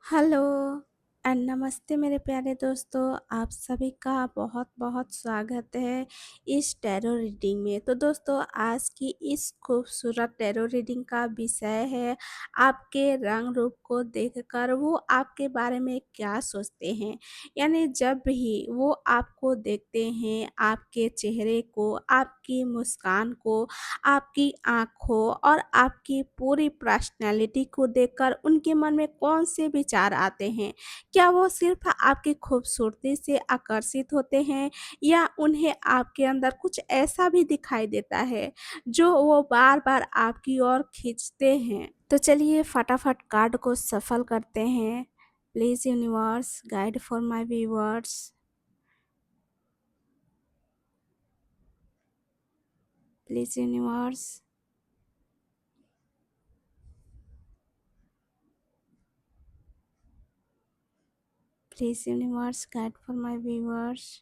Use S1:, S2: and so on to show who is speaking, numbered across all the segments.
S1: Hello and नमस्ते मेरे प्यारे दोस्तों। आप सभी का बहुत-बहुत स्वागत है इस टैरो रीडिंग में। तो दोस्तों, आज की इस खूबसूरत टैरो रीडिंग का विषय है आपके रंग रूप को देखकर वो आपके बारे में क्या सोचते हैं। यानी जब भी वो आपको देखते हैं, आपके चेहरे को, आपकी मुस्कान को, आपकी आँखों और आपकी पूरी पर्सनैलिटी को देखकर उनके मन में कौन से विचार आते हैं? क्या वो सिर्फ़ आपकी खूबसूरती से आकर्षित होते हैं या उन्हें आपके अंदर कुछ ऐसा भी दिखाई देता है, जो वो बार-बार आपकी ओर खींचते हैं? तो चलिए फटाफट कार्ड को शफ़ल करते हैं। Please universe guide for my viewers. Please universe. Please universe guide for my viewers.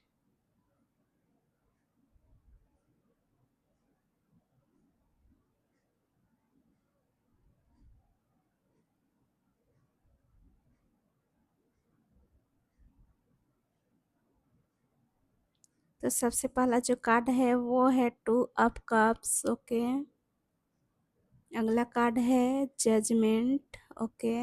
S1: तो सबसे पहला जो कार्ड है वो है टू ऑफ कप्स। ओके। अगला कार्ड है judgement. Okay.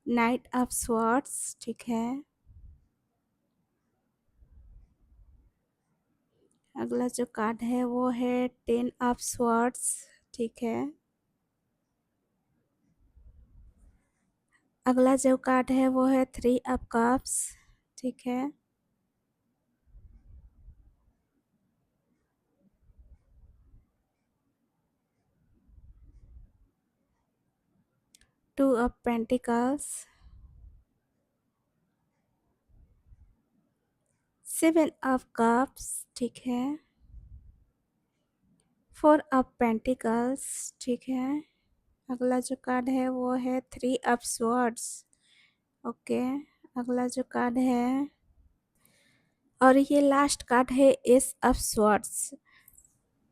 S1: Knight of swords. ठीक है। अगला जो कार्ड है वो है टेन ऑफ स्वॉर्ड्स। ठीक है। अगला जो कार्ड है वो है थ्री ऑफ कप्स। ठीक है। Two of pentacles. Seven of cups. ठीक है। Four of pentacles. ठीक है। अगला जो कार्ड है वो है थ्री ऑफ स्वॉर्ड्स। ओके। अगला जो कार्ड है और ये लास्ट कार्ड है एस ऑफ स्वॉर्ड्स।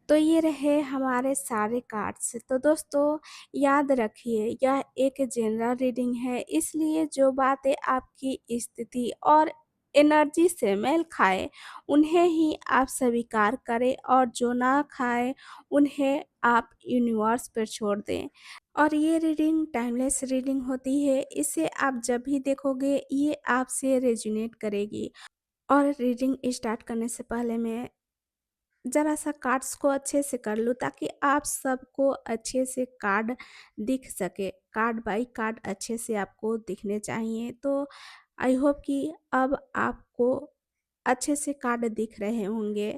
S1: तो ये रहे हमारे सारे कार्ड्स। तो दोस्तों, याद रखिए यह एक जनरल रीडिंग है, इसलिए जो बातें आपकी स्थिति और एनर्जी से मेल खाए उन्हें ही आप स्वीकार करें और जो ना खाए उन्हें आप यूनिवर्स पर छोड़ दें। और ये रीडिंग टाइमलेस रीडिंग होती है, इसे आप जब भी देखोगे ये आपसे रेजोनेट करेगी। और रीडिंग स्टार्ट करने से पहले मैं ज़रा-सा कार्ड्स को अच्छे से कर लूँ ताकि आप सबको अच्छे से कार्ड दिख सके। कार्ड बाय कार्ड अच्छे से आपको दिखने चाहिए। तो आई होप कि अब आपको अच्छे से कार्ड दिख रहे होंगे।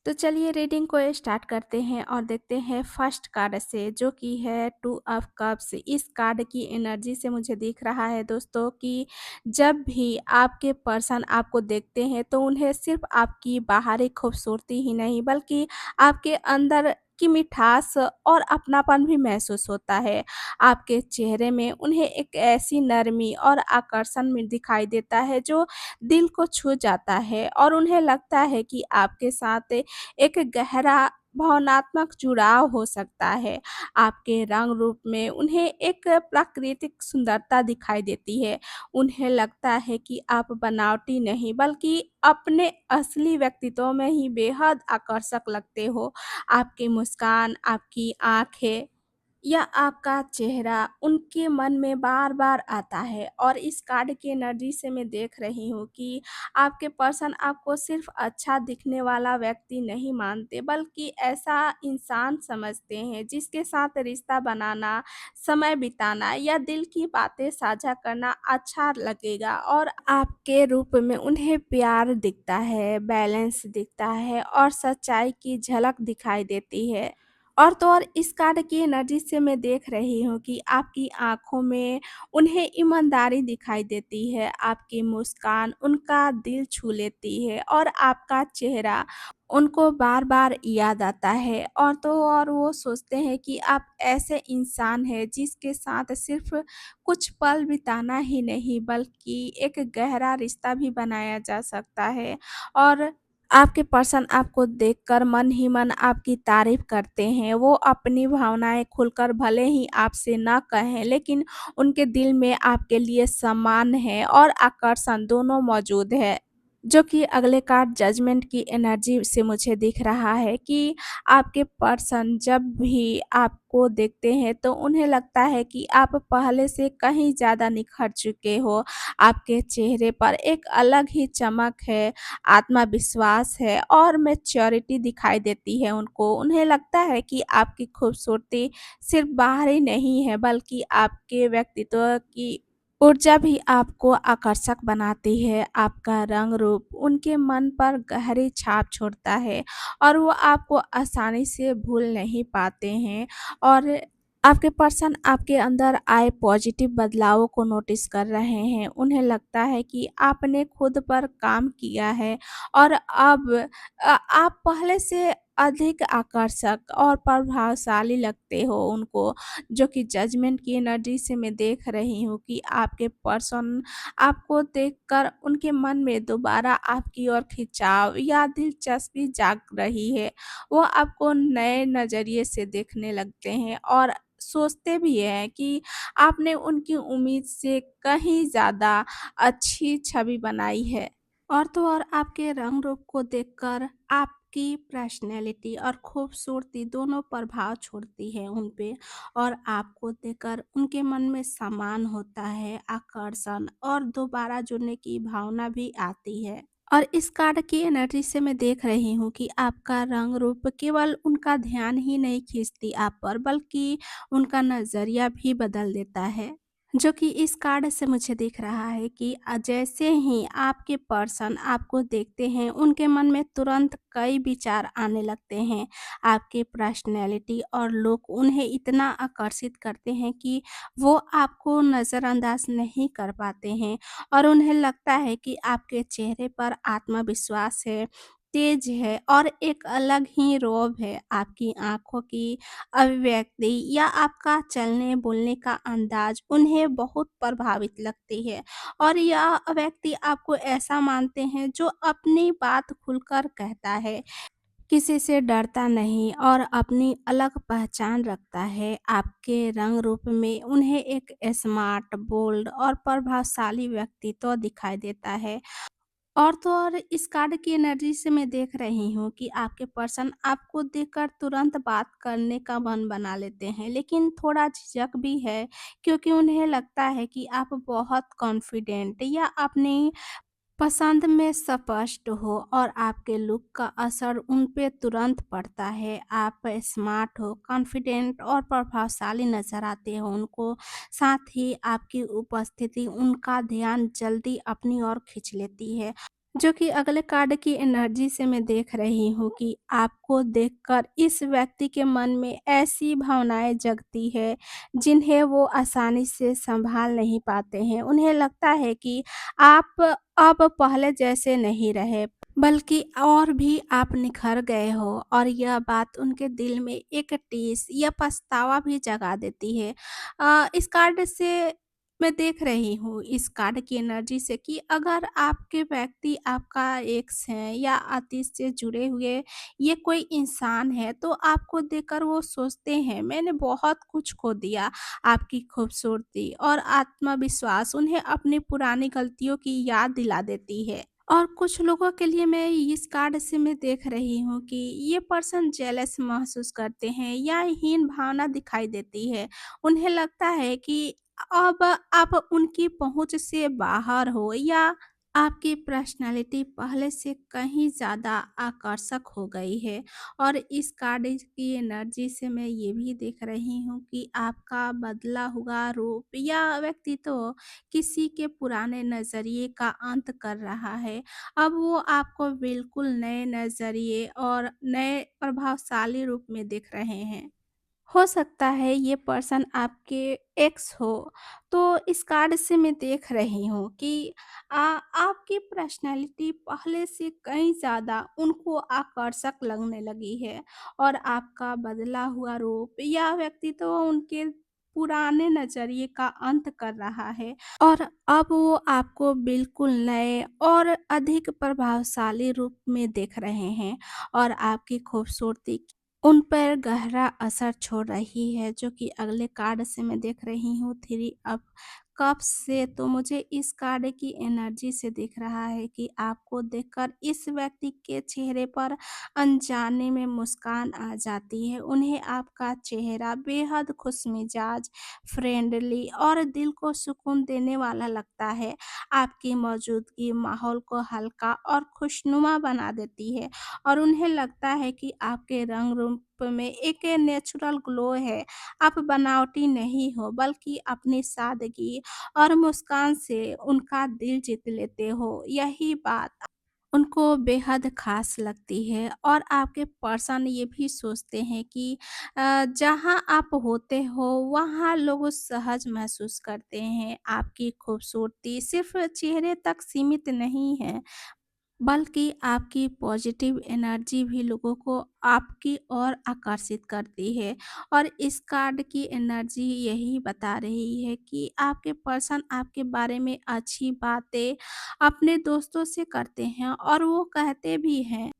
S1: तो चलिए रीडिंग को स्टार्ट करते हैं और देखते हैं फर्स्ट कार्ड से, जो कि है टू ऑफ कप्स। इस कार्ड की एनर्जी से मुझे दिख रहा है दोस्तों कि जब भी आपके पर्सन आपको देखते हैं तो उन्हें सिर्फ आपकी बाहरी खूबसूरती ही नहीं बल्कि आपके अंदर की मिठास और अपनापन भी महसूस होता है। आपके चेहरे में उन्हें एक ऐसी नरमी और आकर्षण में दिखाई देता है जो दिल को छू जाता है और उन्हें लगता है कि आपके साथ एक गहरा भावनात्मक जुड़ाव हो सकता है। आपके रंग रूप में उन्हें एक प्राकृतिक सुंदरता दिखाई देती है। उन्हें लगता है कि आप बनावटी नहीं बल्कि अपने असली व्यक्तित्व में ही बेहद आकर्षक लगते हो। आपकी मुस्कान, आपकी आँखें या आपका चेहरा उनके मन में बार-बार आता है और इस कार्ड की एनर्जी से मैं देख रही हूँ कि आपके पर्सन आपको सिर्फ़ अच्छा दिखने वाला व्यक्ति नहीं मानते, बल्कि ऐसा इंसान समझते हैं जिसके साथ रिश्ता बनाना, समय बिताना या दिल की बातें साझा करना अच्छा लगेगा। और आपके रूप में उन्हें प्यार दिखता है, बैलेंस दिखता है और सच्चाई की झलक दिखाई देती है। और तो और इस कार्ड की एनर्जी से मैं देख रही हूँ कि आपकी आँखों में उन्हें ईमानदारी दिखाई देती है, आपकी मुस्कान उनका दिल छू लेती है और आपका चेहरा उनको बार-बार याद आता है। और तो और वो सोचते हैं कि आप ऐसे इंसान हैं जिसके साथ सिर्फ़ कुछ पल बिताना ही नहीं बल्कि एक गहरा रिश्ता भी बनाया जा सकता है। और आपके पर्सन आपको देखकर मन ही मन आपकी तारीफ़ करते हैं। वो अपनी भावनाएँ खुलकर भले ही आपसे ना कहें, लेकिन उनके दिल में आपके लिए सम्मान है और आकर्षण दोनों मौजूद है। जो कि अगले कार्ड जजमेंट की एनर्जी से मुझे दिख रहा है कि आपके पर्सन जब भी आपको देखते हैं तो उन्हें लगता है कि आप पहले से कहीं ज़्यादा निखर चुके हो। आपके चेहरे पर एक अलग ही चमक है, आत्मविश्वास है और मैच्योरिटी दिखाई देती है उनको। उन्हें लगता है कि आपकी खूबसूरती सिर्फ़ बाहरी नहीं है बल्कि आपके व्यक्तित्व की ऊर्जा भी आपको आकर्षक बनाती है। आपका रंग-रूप उनके मन पर गहरी छाप छोड़ता है और वो आपको आसानी से भूल नहीं पाते हैं और आपके पर्सन आपके अंदर आए पॉजिटिव बदलावों को नोटिस कर रहे हैं। उन्हें लगता है कि आपने खुद पर काम किया है और अब आप पहले से अधिक आकर्षक और प्रभावशाली लगते हो उनको। जो कि जजमेंट की एनर्जी से मैं देख रही हूँ कि आपके पर्सन आपको देखकर उनके मन में दोबारा आपकी ओर खिंचाव या दिलचस्पी जाग रही है। वो आपको नए नज़रिए से देखने लगते हैं और सोचते भी हैं कि आपने उनकी उम्मीद से कहीं ज़्यादा अच्छी छवि बनाई है। और तो और आपके रंग रूप को देखकर आपकी पर्सनैलिटी और खूबसूरती दोनों प्रभाव छोड़ती है उन पे और आपको देखकर उनके मन में सम्मान होता है, आकर्षण और दोबारा जुड़ने की भावना भी आती है। और इस कार्ड की एनर्जी से मैं देख रही हूँ कि आपका रंग रूप केवल उनका ध्यान ही नहीं खींचती आप पर बल्कि उनका नज़रिया भी बदल देता है। जो कि इस कार्ड से मुझे दिख रहा है कि जैसे ही आपके पर्सन आपको देखते हैं उनके मन में तुरंत कई विचार आने लगते हैं। आपकी पर्सनैलिटी और लोग उन्हें इतना आकर्षित करते हैं कि वो आपको नज़रअंदाज नहीं कर पाते हैं और उन्हें लगता है कि आपके चेहरे पर आत्मविश्वास है, तेज है और एक अलग ही रौब है। आपकी आँखों की अभिव्यक्ति या आपका चलने-बोलने का अंदाज़ उन्हें बहुत प्रभावित लगती है और यह व्यक्ति आपको ऐसा मानते हैं जो अपनी बात खुलकर कहता है, किसी से डरता नहीं और अपनी अलग पहचान रखता है। आपके रंग रूप में उन्हें एक स्मार्ट, बोल्ड और प्रभावशाली व्यक्तित्व दिखाई देता है। और तो और इस कार्ड की एनर्जी से मैं देख रही हूँ कि आपके पर्सन आपको देखकर तुरंत बात करने का मन बना लेते हैं, लेकिन थोड़ा झिझक भी है क्योंकि उन्हें लगता है कि आप बहुत कॉन्फिडेंट या अपनी पसंद में स्पष्ट हो और आपके लुक का असर उन पे तुरंत पड़ता है। आप स्मार्ट हो, कॉन्फिडेंट और प्रभावशाली नज़र आते हो उनको। साथ ही आपकी उपस्थिति उनका ध्यान जल्दी अपनी ओर खींच लेती है। जो कि अगले कार्ड की एनर्जी से मैं देख रही हूँ कि आपको देखकर इस व्यक्ति के मन में ऐसी भावनाएँ जगती है, जिन्हें वो आसानी से सँभाल नहीं पाते हैं। उन्हें लगता है कि आप अब पहले जैसे नहीं रहे, बल्कि और भी आप निखर गए हो और यह बात उनके दिल में एक टीस या पछतावा भी जगा देती है। इस कार्ड से मैं देख रही हूँ इस कार्ड की एनर्जी से कि अगर आपके व्यक्ति आपका एक्स है या अतीत से जुड़े हुए ये कोई इंसान है तो आपको देखकर वो सोचते हैं मैंने बहुत कुछ खो दिया। आपकी खूबसूरती और आत्मविश्वास उन्हें अपनी पुरानी गलतियों की याद दिला देती है। और कुछ लोगों के लिए मैं इस कार्ड से मैं देख रही हूँ कि ये पर्सन जेलस महसूस करते हैं या हीन भावना दिखाई देती है। उन्हें लगता है कि अब आप उनकी पहुँच से बाहर हो या आपकी पर्सनैलिटी पहले से कहीं ज़्यादा आकर्षक हो गई है। और इस कार्ड की एनर्जी से मैं ये भी देख रही हूँ कि आपका बदला हुआ रूप या व्यक्तित्व किसी के पुराने नज़रिए का अंत कर रहा है। अब वो आपको बिल्कुल नए नज़रिए और नए प्रभावशाली रूप में दिख रहे हैं। हो सकता है ये पर्सन आपके एक्स हो, तो इस कार्ड से मैं देख रही हूँ कि आपकी पर्सनैलिटी पहले से कहीं ज़्यादा उनको आकर्षक लगने लगी है और आपका बदला हुआ रूप या व्यक्तित्व उनके पुराने नज़रिए का अंत कर रहा है और अब वो आपको बिल्कुल नए और अधिक प्रभावशाली रूप में देख रहे हैं और आपकी खूबसूरती उन पर गहरा असर छोड़ रही है, जो कि अगले कार्ड से मैं देख रही हूँ, थ्री ऑफ कप्स से। तो मुझे इस कार्ड की एनर्जी से दिख रहा है कि आपको देखकर इस व्यक्ति के चेहरे पर अनजाने में मुस्कान आ जाती है। उन्हें आपका चेहरा बेहद खुशमिजाज, फ्रेंडली और दिल को सुकून देने वाला लगता है। आपकी मौजूदगी माहौल को हल्का और खुशनुमा बना देती है और उन्हें लगता है कि आपके रंग रूप में एक नेचुरल ग्लो है। आप बनावटी नहीं हो, बल्कि अपनी सादगी और मुस्कान से उनका दिल जीत लेते हो। यही बात उनको बेहद ख़ास लगती है और आपके पर्सन ये भी सोचते हैं कि जहाँ आप होते हो वहाँ लोग सहज महसूस करते हैं। आपकी खूबसूरती सिर्फ़ चेहरे तक सीमित नहीं है, बल्कि आपकी पॉजिटिव एनर्जी भी लोगों को आपकी ओर आकर्षित करती है और इस कार्ड की एनर्जी यही बता रही है कि आपके पर्सन आपके बारे में अच्छी बातें अपने दोस्तों से करते हैं और वो कहते भी हैं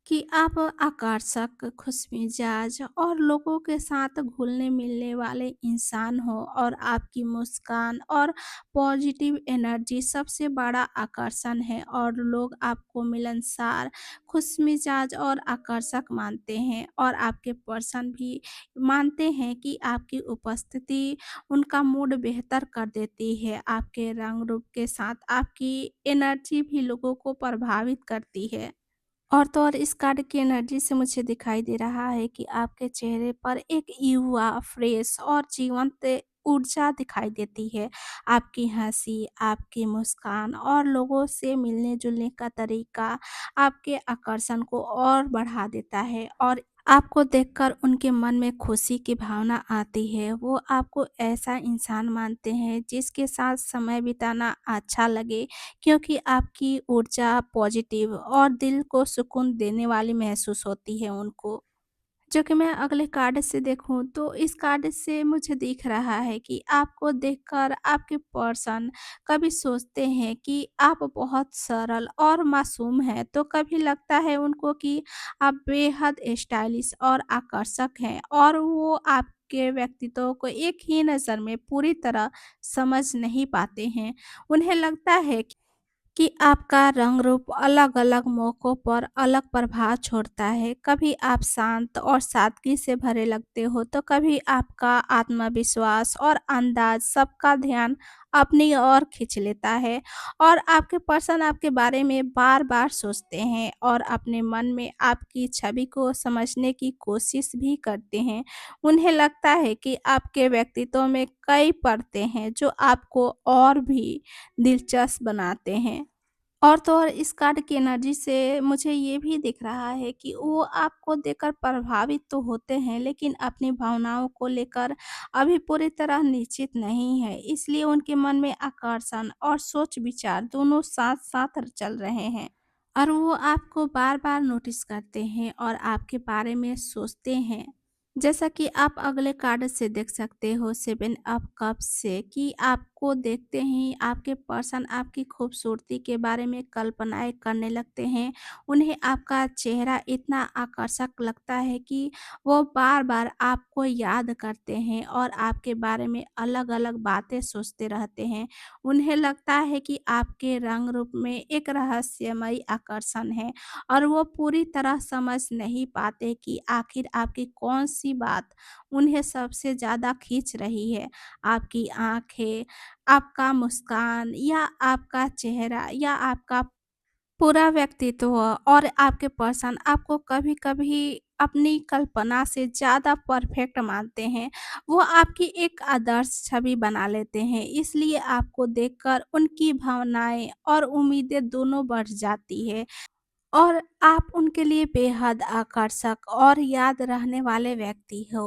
S1: कि आप आकर्षक, खुशमिजाज और लोगों के साथ घुलने-मिलने वाले इंसान हो और आपकी मुस्कान और पॉजिटिव एनर्जी सबसे बड़ा आकर्षण है और लोग आपको मिलनसार, खुशमिजाज और आकर्षक मानते हैं और आपके पर्सन भी मानते हैं कि आपकी उपस्थिति उनका मूड बेहतर कर देती है। आपके रंग-रूप के साथ आपकी एनर्जी भी लोगों को प्रभावित करती है। और तो और इस कार्ड की एनर्जी से मुझे दिखाई दे रहा है कि आपके चेहरे पर एक युवा, फ्रेश और जीवंत ऊर्जा दिखाई देती है। आपकी हँसी, आपकी मुस्कान और लोगों से मिलने-जुलने का तरीका आपके आकर्षण को और बढ़ा देता है और आपको देखकर उनके मन में खुशी की भावना आती है। वो आपको ऐसा इंसान मानते हैं जिसके साथ समय बिताना अच्छा लगे, क्योंकि आपकी ऊर्जा पॉजिटिव और दिल को सुकून देने वाली महसूस होती है उनको। जो कि मैं अगले कार्ड से देखूँ तो इस कार्ड से मुझे दिख रहा है कि आपको देखकर आपके पर्सन कभी सोचते हैं कि आप बहुत सरल और मासूम हैं, तो कभी लगता है उनको कि आप बेहद स्टाइलिश और आकर्षक हैं और वो आपके व्यक्तित्व को एक ही नज़र में पूरी तरह समझ नहीं पाते हैं। उन्हें लगता है कि आपका रंग रूप अलग-अलग मौकों पर अलग प्रभाव छोड़ता है। कभी आप शांत और सादगी से भरे लगते हो, तो कभी आपका आत्मविश्वास और अंदाज़ सबका ध्यान अपनी ओर खींच लेता है और आपके पर्सन आपके बारे में बार-बार सोचते हैं और अपने मन में आपकी छवि को समझने की कोशिश भी करते हैं। उन्हें लगता है कि आपके व्यक्तित्व में कई परतें हैं, जो आपको और भी दिलचस्प बनाते हैं। और तो और इस कार्ड की एनर्जी से मुझे ये भी दिख रहा है कि वो आपको देखकर प्रभावित तो होते हैं, लेकिन अपनी भावनाओं को लेकर अभी पूरी तरह निश्चित नहीं है। इसलिए उनके मन में आकर्षण और सोच विचार दोनों साथ-साथ चल रहे हैं और वो आपको बार-बार नोटिस करते हैं और आपके बारे में सोचते हैं। जैसा कि आप अगले कार्ड से देख सकते हो, सेवन ऑफ कप्स से, कि आपको देखते ही आपके पर्सन आपकी खूबसूरती के बारे में कल्पनाएं करने लगते हैं। उन्हें आपका चेहरा इतना आकर्षक लगता है कि वो बार बार आपको याद करते हैं और आपके बारे में अलग अलग बातें सोचते रहते हैं। उन्हें लगता है कि आपके रंग रूप में एक रहस्यमयी आकर्षण है और वो पूरी तरह समझ नहीं पाते कि आखिर आपकी कौन-सी बात उन्हें सबसे ज़्यादा खींच रही है। आपकी आँखें, आपका मुस्कान या आपका चेहरा या आपका पूरा व्यक्तित्व और आपके पर्सन आपको कभी-कभी अपनी कल्पना से ज़्यादा परफेक्ट मानते हैं। वो आपकी एक आदर्श छवि बना लेते हैं, इसलिए आपको देखकर उनकी भावनाएँ और उम्मीदें दोनों बढ़ जाती है। और आप उनके लिए बेहद आकर्षक और याद रहने वाले व्यक्ति हो।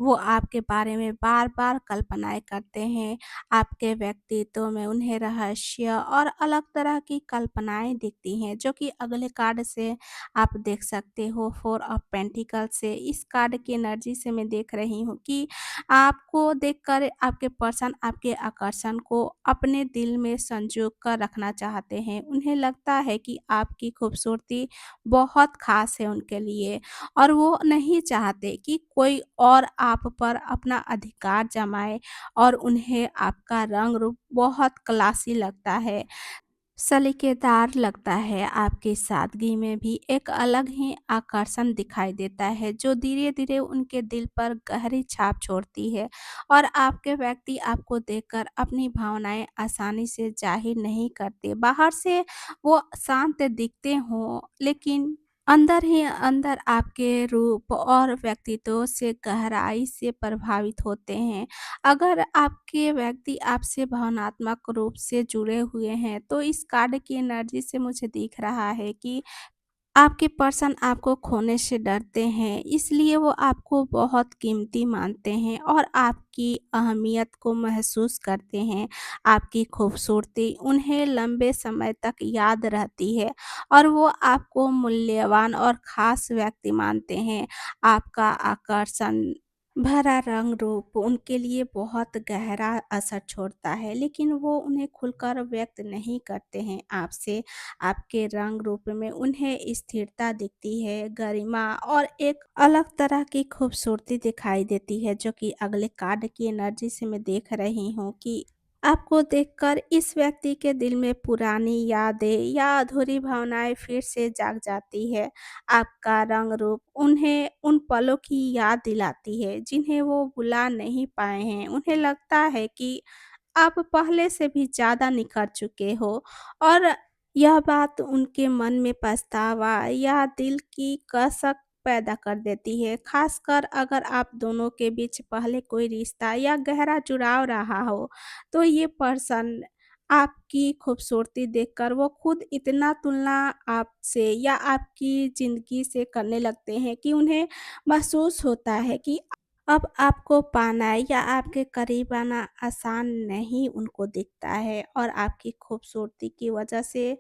S1: वो आपके बारे में बार-बार कल्पनाएँ करते हैं। आपके व्यक्तित्व में उन्हें रहस्य और अलग तरह की कल्पनाएँ दिखती हैं, जो कि अगले कार्ड से आप देख सकते हो। 4 ऑफ पेंटिकल से इस कार्ड की एनर्जी से मैं देख रही हूँ कि आपको देखकर आपके पर्सन आपके आकर्षण को अपने दिल में संजो कर रखना चाहते हैं। उन्हें लगता है कि आपकी खूबसूरती बहुत ख़ास है उनके लिए और वो नहीं चाहते कि कोई और आप पर अपना अधिकार जमाए और उन्हें आपका रंग रूप बहुत क्लासी लगता है। सलीकेदार लगता है। आपकी सादगी में भी एक अलग ही आकर्षण दिखाई देता है, जो धीरे-धीरे उनके दिल पर गहरी छाप छोड़ती है और आपके व्यक्ति आपको देखकर अपनी भावनाएँ आसानी से ज़ाहिर नहीं करते। बाहर से वो शांत दिखते हों, लेकिन अंदर ही अंदर आपके रूप और व्यक्तित्व से गहराई से प्रभावित होते हैं। अगर आपके व्यक्ति आपसे भावनात्मक रूप से जुड़े हुए हैं, तो इस कार्ड की एनर्जी से मुझे दिख रहा है कि आपके पर्सन आपको खोने से डरते हैं, इसलिए वो आपको बहुत कीमती मानते हैं और आपकी अहमियत को महसूस करते हैं। आपकी खूबसूरती उन्हें लंबे समय तक याद रहती है और वो आपको मूल्यवान और ख़ास व्यक्ति मानते हैं। आपका आकर्षण भरा रंग रूप उनके लिए बहुत गहरा असर छोड़ता है, लेकिन वो उन्हें खुलकर व्यक्त नहीं करते हैं आपसे। आपके रंग रूप में उन्हें स्थिरता दिखती है, गरिमा और एक अलग तरह की खूबसूरती दिखाई देती है, जो कि अगले कार्ड की एनर्जी से मैं देख रही हूँ कि आपको देखकर इस व्यक्ति के दिल में पुरानी यादें या अधूरी भावनाएं फिर से जाग जाती है। आपका रंग रूप उन्हें उन पलों की याद दिलाती है जिन्हें वो भुला नहीं पाए हैं। उन्हें लगता है कि आप पहले से भी ज़्यादा निखर चुके हो और यह बात उनके मन में पछतावा या दिल की कसक पैदा कर देती है, खासकर अगर आप दोनों के बीच पहले कोई रिश्ता या गहरा जुड़ाव रहा हो। तो ये पर्सन आपकी खूबसूरती देखकर वो खुद इतना तुलना आपसे या आपकी ज़िंदगी से करने लगते हैं कि उन्हें महसूस होता है कि अब आपको पाना या आपके करीब आना आसान नहीं उनको दिखता है और आपकी खूबसूरती की वजह से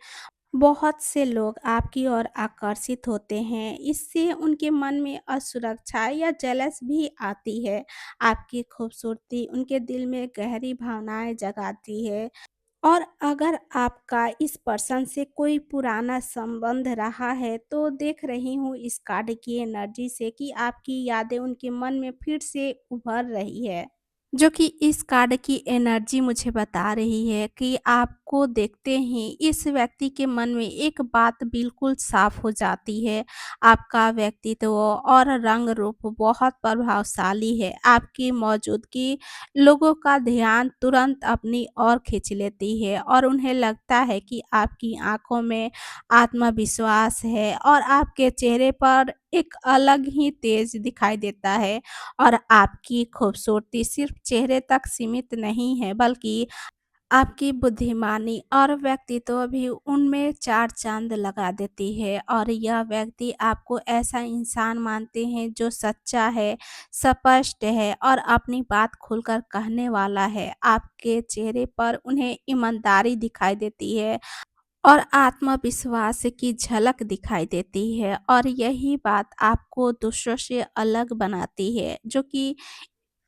S1: बहुत से लोग आपकी ओर आकर्षित होते हैं। इससे उनके मन में असुरक्षा या जेलस भी आती है। आपकी खूबसूरती उनके दिल में गहरी भावनाएं जगाती है और अगर आपका इस पर्सन से कोई पुराना संबंध रहा है, तो देख रही हूँ इस कार्ड की एनर्जी से कि आपकी यादें उनके मन में फिर से उभर रही है। जो कि इस कार्ड की एनर्जी मुझे बता रही है कि आपको देखते ही इस व्यक्ति के मन में एक बात बिल्कुल साफ हो जाती है। आपका व्यक्तित्व और रंग रूप बहुत प्रभावशाली है। आपकी मौजूदगी लोगों का ध्यान तुरंत अपनी ओर खींच लेती है और उन्हें लगता है कि आपकी आँखों में आत्मविश्वास है और आपके चेहरे पर एक अलग ही तेज दिखाई देता है। और आपकी खूबसूरती सिर्फ चेहरे तक सीमित नहीं है, बल्कि आपकी बुद्धिमानी और व्यक्तित्व भी उनमें चार चांद लगा देती है और यह व्यक्ति आपको ऐसा इंसान मानते हैं जो सच्चा है, स्पष्ट है और अपनी बात खुलकर कहने वाला है। आपके चेहरे पर उन्हें ईमानदारी दिखाई देती है और आत्मविश्वास की झलक दिखाई देती है और यही बात आपको दूसरों से अलग बनाती है, जो कि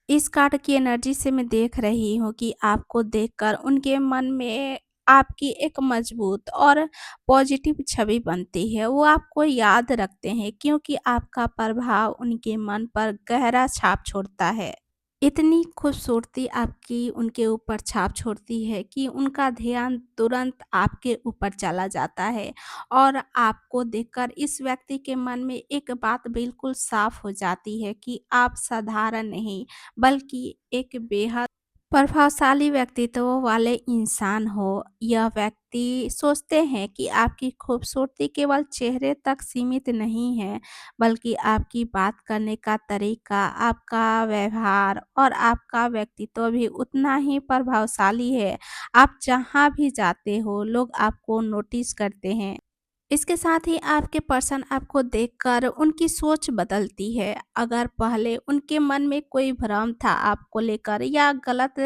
S1: इस कार्ड की एनर्जी से मैं देख रही हूँ कि आपको देखकर उनके मन में आपकी एक मजबूत और पॉजिटिव छवि बनती है। वो आपको याद रखते हैं क्योंकि आपका प्रभाव उनके मन पर गहरा छाप छोड़ता है। इतनी खूबसूरती आपकी उनके ऊपर छाप छोड़ती है कि उनका ध्यान तुरंत आपके ऊपर चला जाता है और आपको देखकर इस व्यक्ति के मन में एक बात बिल्कुल साफ हो जाती है कि आप साधारण नहीं, बल्कि एक बेहद प्रभावशाली व्यक्तित्व वाले इंसान हो। यह व्यक्ति सोचते हैं कि आपकी खूबसूरती केवल चेहरे तक सीमित नहीं है, बल्कि आपकी बात करने का तरीका, आपका व्यवहार और आपका व्यक्तित्व भी उतना ही प्रभावशाली है। आप जहाँ भी जाते हो, लोग आपको नोटिस करते हैं। इसके साथ ही आपके पर्सन आपको देखकर उनकी सोच बदलती है। अगर पहले उनके मन में कोई भ्रम था आपको लेकर या गलत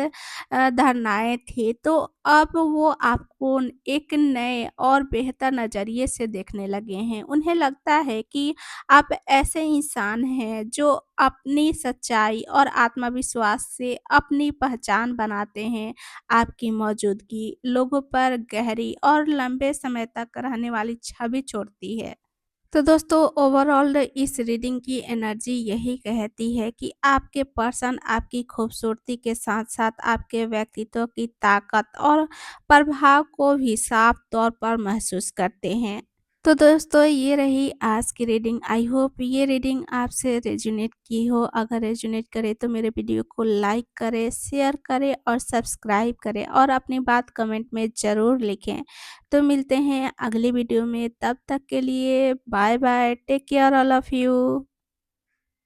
S1: धारणाएँ थी, तो अब वो आपको एक नए और बेहतर नज़रिए से देखने लगे हैं। उन्हें लगता है कि आप ऐसे इंसान हैं जो अपनी सच्चाई और आत्मविश्वास से अपनी पहचान बनाते हैं। आपकी मौजूदगी लोगों पर गहरी और लंबे समय तक रहने वाली छवि छोड़ती है। तो दोस्तों, ओवरऑल इस रीडिंग की एनर्जी यही कहती है कि आपके पर्सन आपकी खूबसूरती के साथ-साथ आपके व्यक्तित्व की ताकत और प्रभाव को भी साफ तौर पर महसूस करते हैं। तो दोस्तों, ये रही आज की रीडिंग। आई होप ये रीडिंग आपसे रेजोनेट की हो। अगर रेजोनेट करे तो मेरे वीडियो को लाइक करें, शेयर करें और सब्सक्राइब करें और अपनी बात कमेंट में ज़रूर लिखें। तो मिलते हैं अगली वीडियो में, तब तक के लिए bye bye, take care all of you.